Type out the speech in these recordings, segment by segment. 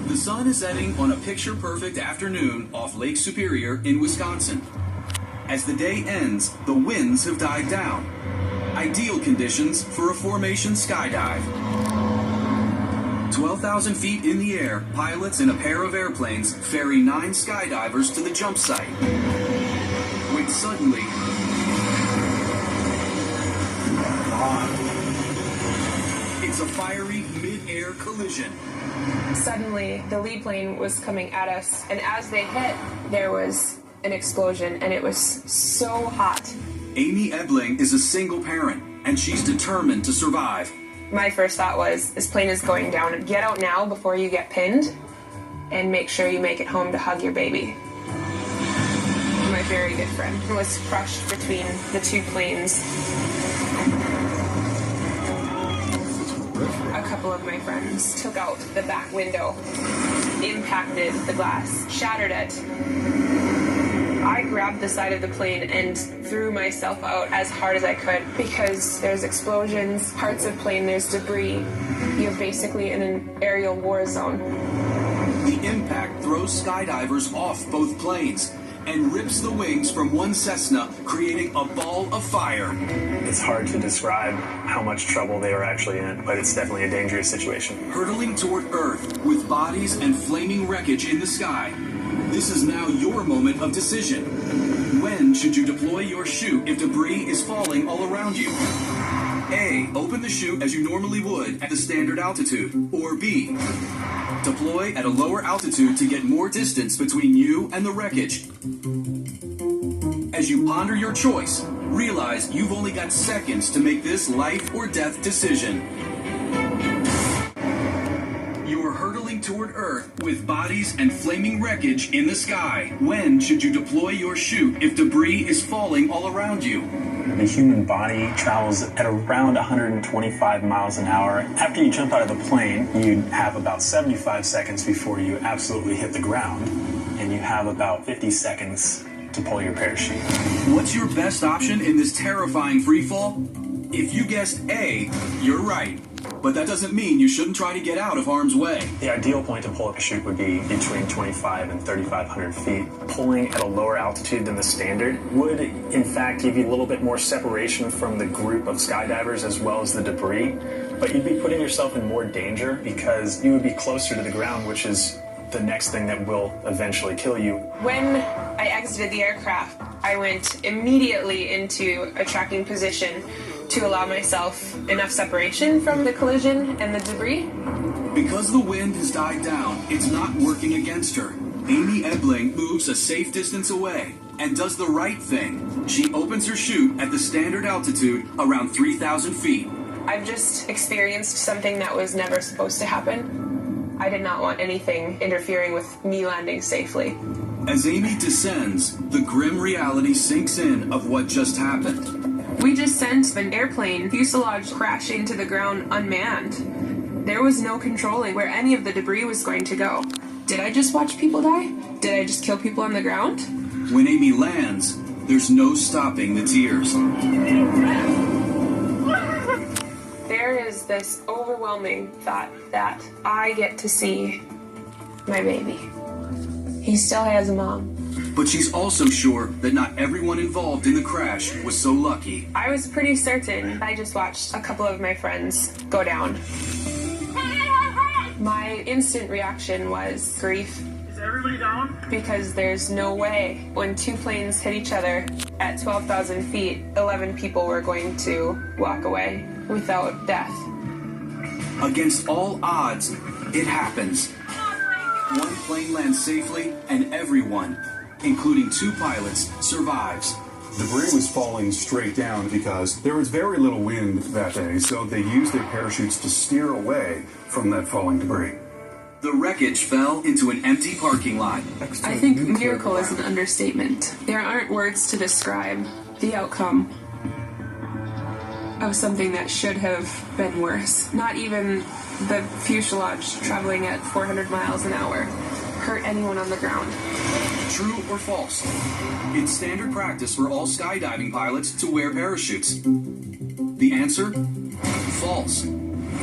The sun is setting on a picture-perfect afternoon off Lake Superior in Wisconsin. As the day ends, the winds have died down. Ideal conditions for a formation skydive. 12,000 feet in the air, pilots in a pair of airplanes ferry 9 skydivers to the jump site. When suddenly, it's a fiery mid-air collision. Suddenly, the lead plane was coming at us, and as they hit, there was an explosion, and it was so hot. Amy Ebling is a single parent, and she's determined to survive. My first thought was, this plane is going down. Get out now before you get pinned, and make sure you make it home to hug your baby. My very good friend was crushed between the 2 planes. A couple of my friends took out the back window, impacted the glass, shattered it. I grabbed the side of the plane and threw myself out as hard as I could because there's explosions, parts of plane, there's debris. You're basically in an aerial war zone. The impact throws skydivers off both planes and rips the wings from one Cessna, creating a ball of fire. It's hard to describe how much trouble they were actually in, but it's definitely a dangerous situation. Hurtling toward Earth with bodies and flaming wreckage in the sky. This is now your moment of decision. When should you deploy your chute if debris is falling all around you? A. Open the chute as you normally would at the standard altitude. Or B. Deploy at a lower altitude to get more distance between you and the wreckage. As you ponder your choice, realize you've only got seconds to make this life or death decision. You are hurtling toward Earth with bodies and flaming wreckage in the sky. When should you deploy your chute if debris is falling all around you? The human body travels at around 125 miles an hour. After you jump out of the plane, you have about 75 seconds before you absolutely hit the ground, and you have about 50 seconds to pull your parachute. What's your best option in this terrifying freefall? If you guessed A, you're right. But that doesn't mean you shouldn't try to get out of harm's way. The ideal point to pull a parachute would be between 25 and 3,500 feet. Pulling at a lower altitude than the standard would, in fact, give you a little bit more separation from the group of skydivers as well as the debris. But you'd be putting yourself in more danger because you would be closer to the ground, which is the next thing that will eventually kill you. When I exited the aircraft, I went immediately into a tracking position to allow myself enough separation from the collision and the debris. Because the wind has died down, it's not working against her. Amy Ebling moves a safe distance away and does the right thing. She opens her chute at the standard altitude around 3,000 feet. I've just experienced something that was never supposed to happen. I did not want anything interfering with me landing safely. As Amy descends, the grim reality sinks in of what just happened. We just sent an airplane fuselage crash into the ground unmanned. There was no controlling where any of the debris was going to go. Did I just watch people die? Did I just kill people on the ground? When Amy lands, there's no stopping the tears. There is this overwhelming thought that I get to see my baby. He still has a mom. But she's also sure that not everyone involved in the crash was so lucky. I was pretty certain. I just watched a couple of my friends go down. My instant reaction was grief. Is everybody down? Because there's no way when 2 planes hit each other at 12,000 feet, 11 people were going to walk away without death. Against all odds, it happens. One plane lands safely and everyone, including 2 pilots, survives. Debris was falling straight down because there was very little wind that day, so they used their parachutes to steer away from that falling debris. The wreckage fell into an empty parking lot. I think miracle is an understatement. There aren't words to describe the outcome of something that should have been worse. Not even the fuselage traveling at 400 miles an hour hurt anyone on the ground. True or false? It's standard practice for all skydiving pilots to wear parachutes. The answer? False.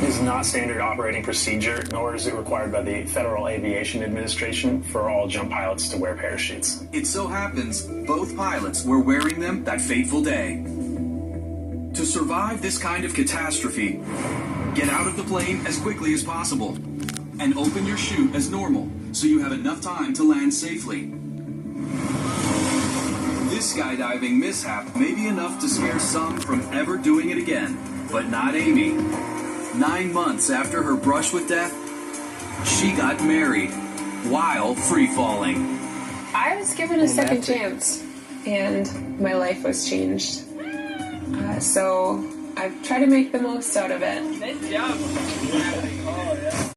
is not standard operating procedure, nor is it required by the Federal Aviation Administration for all jump pilots to wear parachutes. It so happens both pilots were wearing them that fateful day. To survive this kind of catastrophe, get out of the plane as quickly as possible and open your chute as normal so you have enough time to land safely. This skydiving mishap may be enough to scare some from ever doing it again, but not Amy. 9 months after her brush with death, she got married while free falling. I was given a second chance, and my life was changed. So I've tried to make the most out of it. Good job.